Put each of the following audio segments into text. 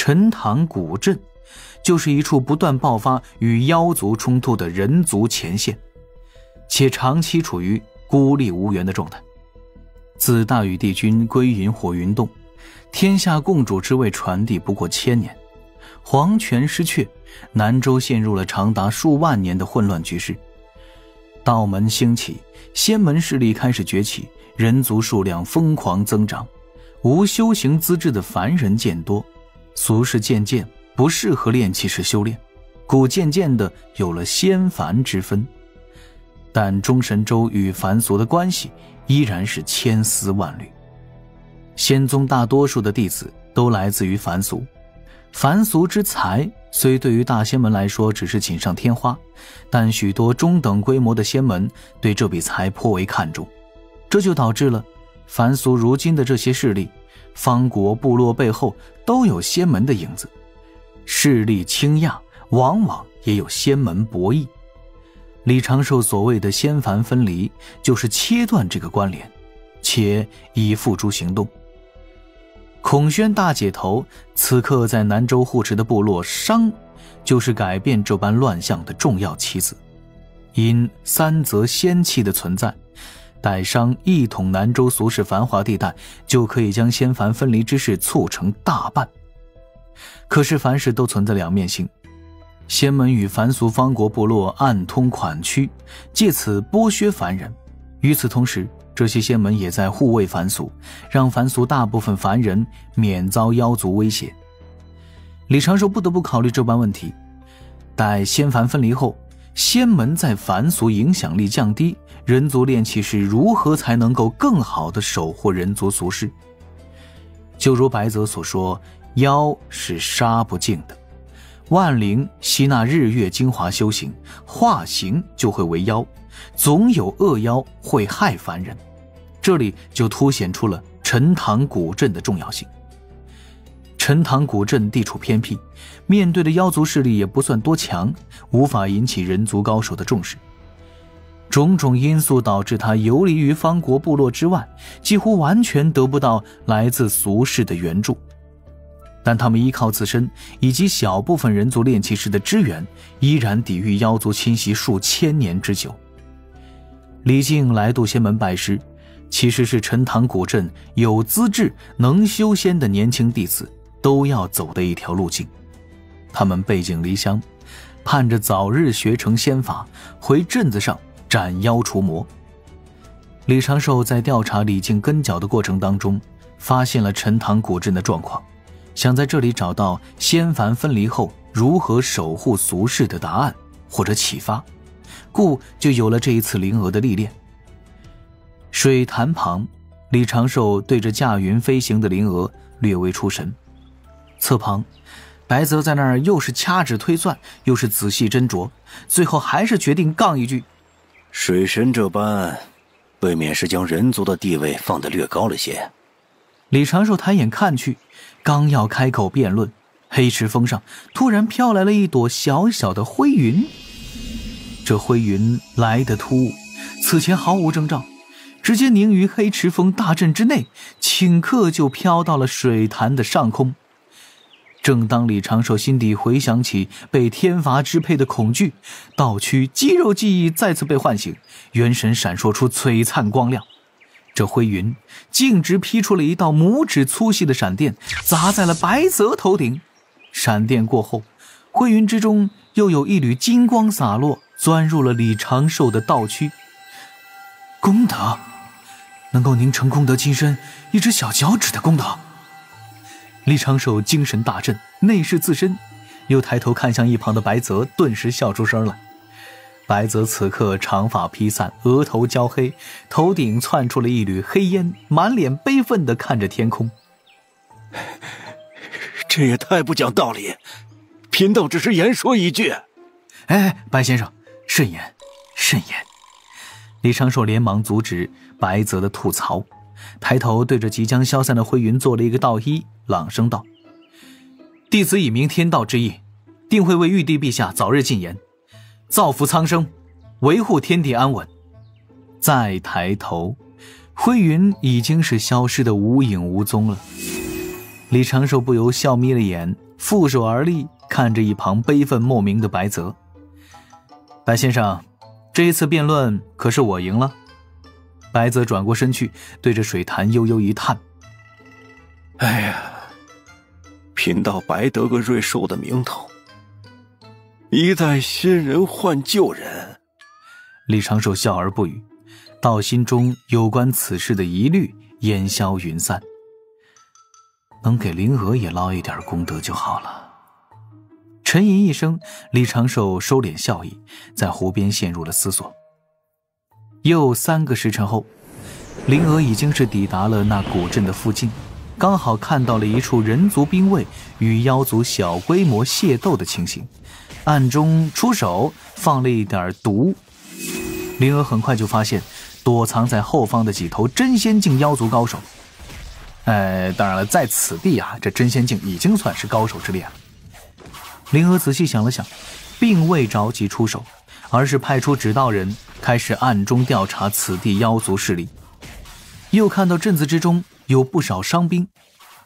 陈塘古镇就是一处不断爆发与妖族冲突的人族前线，且长期处于孤立无援的状态。自大禹帝君归隐火云洞，天下共主之位传递不过1000年，皇权失却，南州陷入了长达数万年的混乱局势。道门兴起，仙门势力开始崛起，人族数量疯狂增长，无修行资质的凡人渐多，俗世渐渐不适合炼气士修炼，故渐渐的有了仙凡之分。但中神州与凡俗的关系依然是千丝万缕。仙宗大多数的弟子都来自于凡俗，凡俗之才虽对于大仙门来说只是锦上添花，但许多中等规模的仙门对这笔财颇为看重，这就导致了凡俗如今的这些势力，方国部落背后都有仙门的影子，势力倾轧，往往也有仙门博弈。李长寿所谓的仙凡分离，就是切断这个关联，且已付诸行动。孔宣大姐头此刻在南州护持的部落商，就是改变这般乱象的重要棋子。因三泽仙气的存在，待商一统南州俗世繁华地带，就可以将仙凡分离之事促成大办。可是凡事都存在两面性，仙门与凡俗方国部落暗通款曲，借此剥削凡人。与此同时，这些仙门也在护卫凡俗，让凡俗大部分凡人免遭妖族威胁。李长寿不得不考虑这般问题。待仙凡分离后，仙门在凡俗影响力降低，人族炼气士如何才能够更好地守护人族俗世？就如白泽所说，妖是杀不尽的，万灵吸纳日月精华修行，化形就会为妖，总有恶妖会害凡人。这里就凸显出了陈塘古镇的重要性。陈塘古镇地处偏僻，面对的妖族势力也不算多强，无法引起人族高手的重视。种种因素导致他游离于方国部落之外，几乎完全得不到来自俗世的援助。但他们依靠自身以及小部分人族炼气士的支援，依然抵御妖族侵袭数千年之久。李靖来渡仙门拜师，其实是陈塘古镇有资质能修仙的年轻弟子都要走的一条路径。他们背井离乡，盼着早日学成仙法，回镇子上斩妖除魔。李长寿在调查李靖跟脚的过程当中，发现了陈塘古镇的状况，想在这里找到仙凡分离后如何守护俗世的答案或者启发，故就有了这一次灵娥的历练。水潭旁，李长寿对着驾云飞行的灵娥略微出神。侧旁，白泽在那儿又是掐指推算，又是仔细斟酌，最后还是决定杠一句：水神这般，未免是将人族的地位放得略高了些。李长寿抬眼看去，刚要开口辩论，黑池峰上突然飘来了一朵小小的灰云。这灰云来得突兀，此前毫无征兆，直接凝于黑池峰大阵之内，顷刻就飘到了水潭的上空。正当李长寿心底回想起被天罚支配的恐惧，道躯肌肉记忆再次被唤醒，元神闪烁出璀璨光亮。这灰云径直劈出了一道拇指粗细的闪电，砸在了白泽头顶。闪电过后，灰云之中又有一缕金光洒落，钻入了李长寿的道躯。功德，能够凝成功德金身一只小脚趾的功德。李长寿精神大振，内视自身，又抬头看向一旁的白泽，顿时笑出声来。白泽此刻长发披散，额头焦黑，头顶窜出了一缕黑烟，满脸悲愤地看着天空。这也太不讲道理，贫道只是言说一句。哎，白先生，慎言慎言。李长寿连忙阻止白泽的吐槽，抬头对着即将消散的灰云做了一个道揖，朗声道：弟子以明天道之意，定会为玉帝陛下早日进言，造福苍生，维护天地安稳。再抬头，灰云已经是消失得无影无踪了。李长寿不由笑眯了眼，负手而立，看着一旁悲愤莫名的白泽。白先生，这一次辩论可是我赢了。白泽转过身去，对着水潭悠悠一叹：哎呀，贫道白得个瑞兽的名头，一代新人换旧人。李长寿笑而不语，道心中有关此事的疑虑烟消云散。能给灵娥也捞一点功德就好了。沉吟一声，李长寿收敛笑意，在湖边陷入了思索。又3个时辰后，灵娥已经是抵达了那古镇的附近，刚好看到了一处人族兵卫与妖族小规模械斗的情形，暗中出手放了一点毒。灵娥很快就发现躲藏在后方的几头真仙境妖族高手。当然了，在此地啊，这真仙境已经算是高手之列了。灵娥仔细想了想，并未着急出手，而是派出指道人开始暗中调查此地妖族势力。又看到镇子之中有不少伤兵，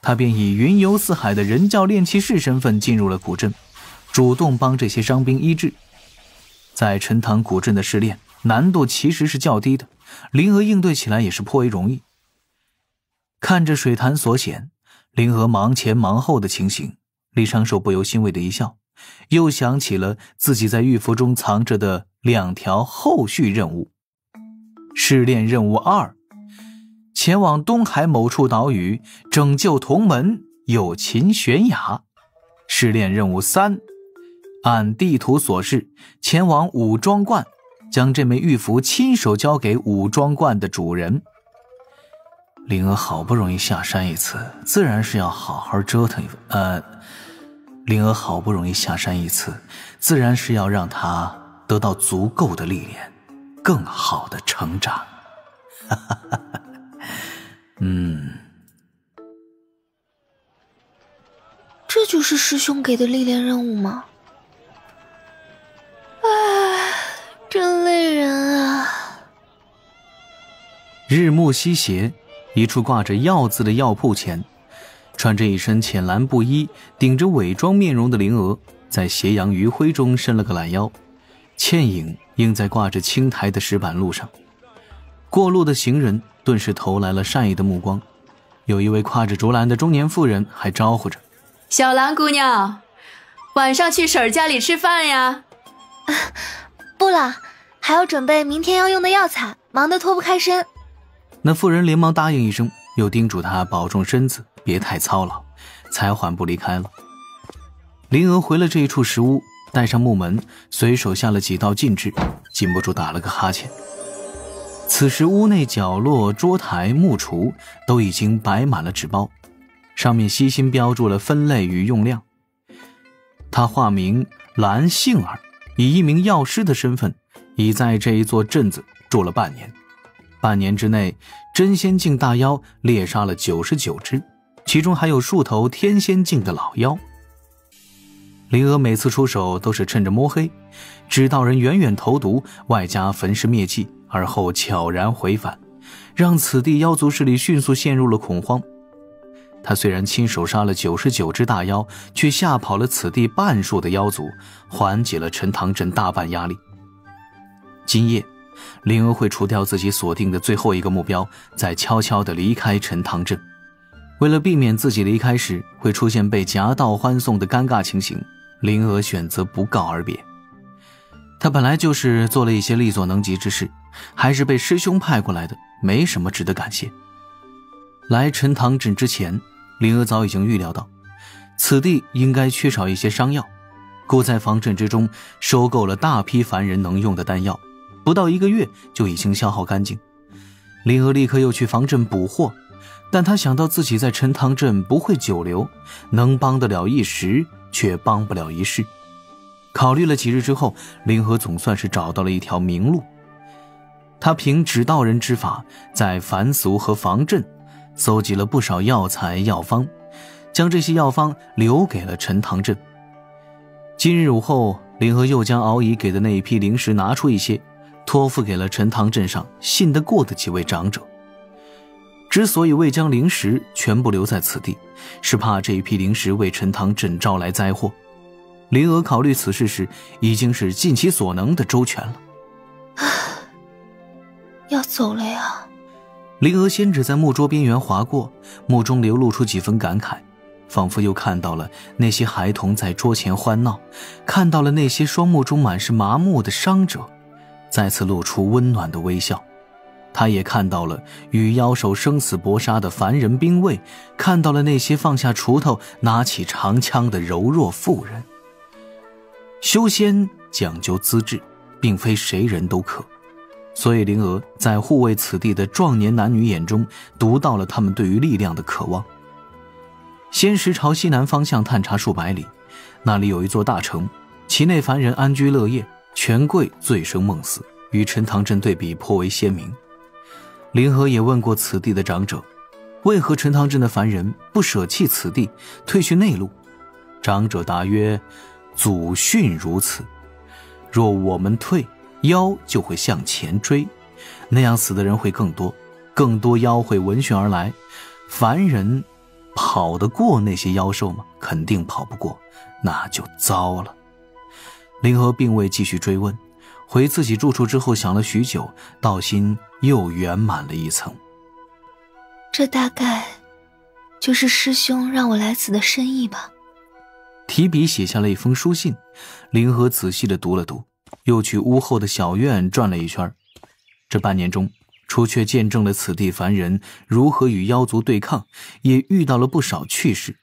他便以云游四海的人教炼气士身份进入了古镇，主动帮这些伤兵医治。在陈塘古镇的试炼难度其实是较低的，灵娥应对起来也是颇为容易。看着水潭所显，灵娥忙前忙后的情形，李长寿不由欣慰的一笑，又想起了自己在玉符中藏着的2条后续任务。试炼任务2，前往东海某处岛屿，拯救同门有秦玄雅。试炼任务3，按地图所示，前往武庄观，将这枚玉符亲手交给武庄观的主人。灵娥好不容易下山一次，自然是要好好折腾一番。灵娥好不容易下山一次，自然是要让她得到足够的历练，更好的成长。这就是师兄给的历练任务吗？真累人啊。日暮西斜，一处挂着药字的药铺前，穿着一身浅蓝布衣，顶着伪装面容的灵娥在斜阳余晖中伸了个懒腰，倩影映在挂着青苔的石板路上。过路的行人顿时投来了善意的目光，有一位挎着竹篮的中年妇人还招呼着：小兰姑娘，晚上去婶儿家里吃饭呀？不了，还要准备明天要用的药材，忙得脱不开身。那妇人连忙答应一声，又叮嘱他保重身子，别太操劳，才缓步离开了。灵娥回了这一处石屋，带上木门，随手下了几道禁制，禁不住打了个哈欠。此时屋内角落、桌台、木橱都已经摆满了纸包，上面悉心标注了分类与用量。他化名蓝杏儿，以一名药师的身份，已在这一座镇子住了半年。半年之内，真仙境大妖猎杀了99只，其中还有数头天仙境的老妖。灵娥每次出手都是趁着摸黑，指导人远远投毒，外加焚尸灭迹，而后悄然回返，让此地妖族势力迅速陷入了恐慌。他虽然亲手杀了99只大妖，却吓跑了此地半数的妖族，缓解了陈塘镇大半压力。今夜灵娥会除掉自己锁定的最后一个目标，再悄悄地离开陈塘镇。为了避免自己离开时会出现被夹道欢送的尴尬情形，灵娥选择不告而别。她本来就是做了一些力所能及之事，还是被师兄派过来的，没什么值得感谢。来陈塘镇之前，灵娥早已经预料到此地应该缺少一些伤药，故在防镇之中收购了大批凡人能用的丹药，不到1个月就已经消耗干净。灵娥立刻又去防镇补货，但她想到自己在陈塘镇不会久留，能帮得了一时，却帮不了一世。考虑了几日之后，灵娥总算是找到了一条明路。她凭指道人之法，在凡俗和防镇搜集了不少药材药方，将这些药方留给了陈塘镇。今日午后，灵娥又将敖乙给的那一批灵石拿出一些，托付给了陈塘镇上信得过的几位长者。之所以未将灵石全部留在此地，是怕这一批灵石为陈塘镇招来灾祸。灵娥考虑此事时，已经是尽其所能的周全了。要走了呀。灵娥仙指在木桌边缘划过，目中流露出几分感慨，仿佛又看到了那些孩童在桌前欢闹，看到了那些双目中满是麻木的伤者，再次露出温暖的微笑。他也看到了与妖兽生死搏杀的凡人兵卫，看到了那些放下锄头拿起长枪的柔弱妇人。修仙讲究资质，并非谁人都可，所以灵娥在护卫此地的壮年男女眼中读到了他们对于力量的渴望。仙石朝西南方向探查数百里，那里有一座大城，其内凡人安居乐业，权贵醉生梦死，与陈塘镇对比颇为鲜明。灵娥也问过此地的长者，为何陈塘镇的凡人不舍弃此地，退去内陆？长者答曰：祖训如此，若我们退，妖就会向前追，那样死的人会更多，更多妖会闻讯而来，凡人跑得过那些妖兽吗？肯定跑不过，那就糟了。灵娥并未继续追问，回自己住处之后想了许久，道心又圆满了一层。这大概就是师兄让我来此的深意吧。提笔写下了一封书信，灵娥仔细地读了读，又去屋后的小院转了一圈。这半年中，除却见证了此地凡人如何与妖族对抗，也遇到了不少趣事。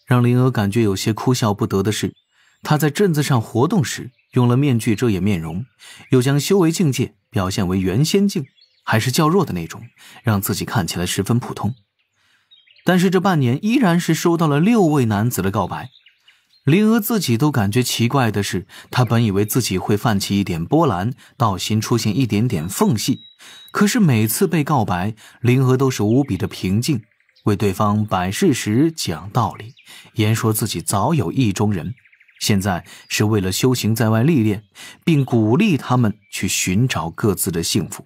让灵娥感觉有些哭笑不得的是，她在镇子上活动时用了面具遮掩面容，又将修为境界表现为元仙境，还是较弱的那种，让自己看起来十分普通。但是这半年依然是收到了6位男子的告白。灵娥自己都感觉奇怪的是，她本以为自己会泛起一点波澜，道心出现一点点缝隙，可是每次被告白，灵娥都是无比的平静，为对方摆事实讲道理，言说自己早有意中人，现在是为了修行在外历练，并鼓励他们去寻找各自的幸福。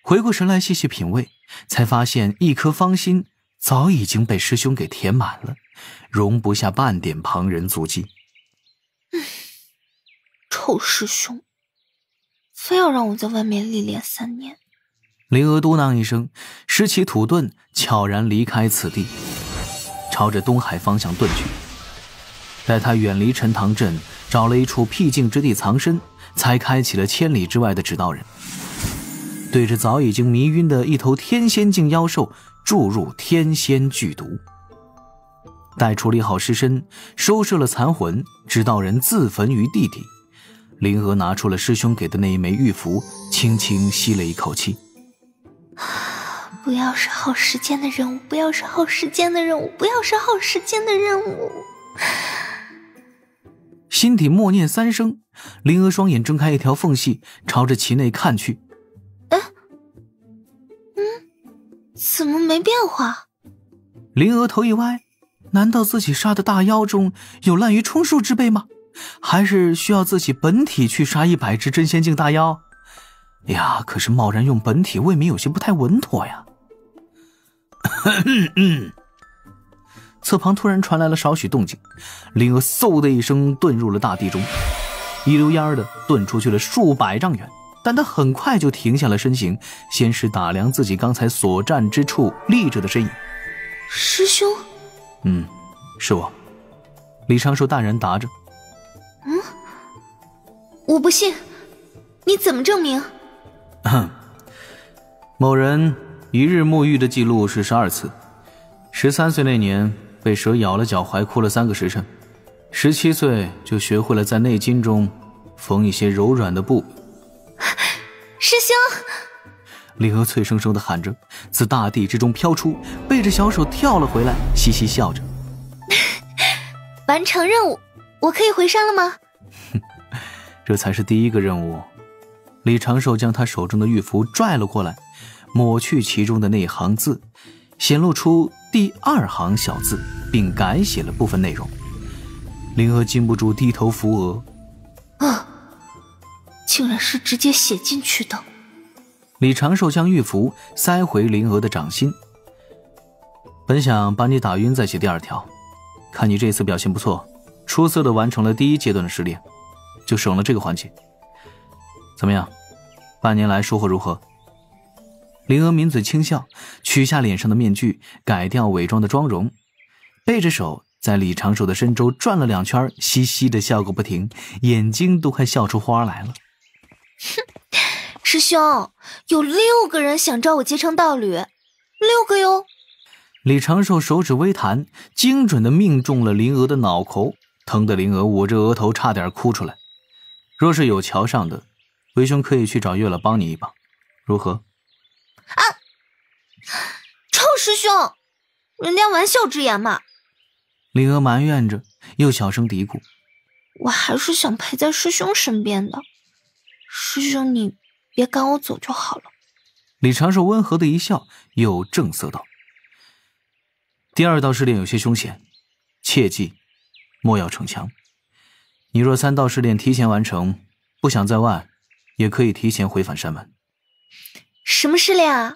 回过神来细细品味，才发现一颗芳心早已经被师兄给填满了，容不下半点旁人足迹。臭师兄，非要让我在外面历练3年。灵娥嘟囔一声，拾起土盾，悄然离开此地，朝着东海方向遁去。待他远离陈塘镇，找了一处僻静之地藏身，才开启了千里之外的指导人，对着早已经迷晕的一头天仙境妖兽注入天仙剧毒。待处理好尸身，收摄了残魂，指导人自焚于地底。灵娥拿出了师兄给的那一枚玉符，轻轻吸了一口气。不要是耗时间的任务，不要是耗时间的任务，不要是耗时间的任务。心底默念3声，灵娥双眼睁开一条缝隙，朝着其内看去。怎么没变化？灵娥头一歪，难道自己杀的大妖中有滥竽充数之辈吗？还是需要自己本体去杀100只真仙境大妖？呀，可是贸然用本体未免有些不太稳妥呀。侧旁突然传来了少许动静，灵娥嗖的一声遁入了大地中，一溜烟的遁出去了数百丈远，但他很快就停下了身形，先是打量自己刚才所站之处立着的身影。师兄？是我。李长寿大人答着。我不信，你怎么证明？某人一日沐浴的记录是12次，13岁那年被蛇咬了脚踝，哭了3个时辰，17岁就学会了在内筋中缝一些柔软的布。师兄！灵娥脆生生地喊着，自大地之中飘出，背着小手跳了回来，嘻嘻笑着。完成任务，我可以回山了吗？这才是第一个任务。李长寿将他手中的玉符拽了过来，抹去其中的那行字，显露出第2行小字，并改写了部分内容。灵娥禁不住低头扶额。竟然是直接写进去的。李长寿将玉符塞回灵娥的掌心。本想把你打晕再写第2条，看你这次表现不错，出色的完成了第1阶段的试炼，就省了这个环节。怎么样，半年来收获如何？灵娥抿嘴轻笑，取下脸上的面具，改掉伪装的妆容，背着手在李长寿的身周转了2圈，嘻嘻的笑个不停，眼睛都快笑出花来了。哼，师兄，有6个人想招我结成道侣，6个哟。李长寿手指微弹，精准地命中了灵娥的脑壳，疼得灵娥捂着额头差点哭出来。若是有桥上的，为兄可以去找月老帮你一把，如何？啊！臭师兄，人家玩笑之言嘛。灵娥埋怨着，又小声嘀咕：我还是想陪在师兄身边的，师兄你别赶我走就好了。李长寿温和的一笑，又正色道：第2道试炼有些凶险，切记莫要逞强。你若3道试炼提前完成，不想在外，也可以提前回返山门。什么试炼啊？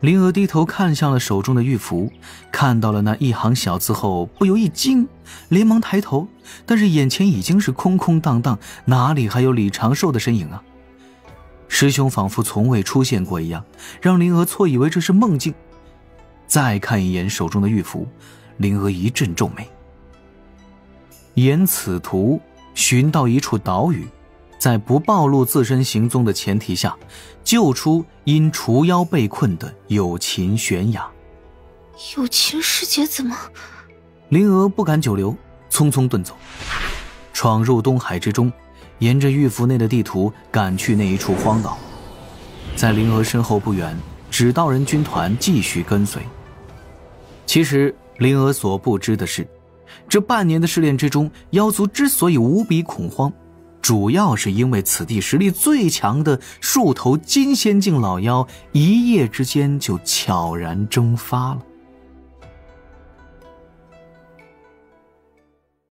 灵娥低头看向了手中的玉符，看到了那一行小字后不由一惊，连忙抬头，但是眼前已经是空空荡荡，哪里还有李长寿的身影啊？师兄仿佛从未出现过一样，让灵娥错以为这是梦境。再看一眼手中的玉符，灵娥一阵皱眉。沿此图寻到一处岛屿，在不暴露自身行踪的前提下，救出因除妖被困的有情悬崖。有情师姐怎么？灵娥不敢久留，匆匆遁走，闯入东海之中，沿着玉符内的地图赶去那一处荒岛。在灵娥身后不远，指道人军团继续跟随。其实灵娥所不知的是，这半年的试炼之中，妖族之所以无比恐慌，主要是因为此地实力最强的数头金仙境老妖一夜之间就悄然蒸发了。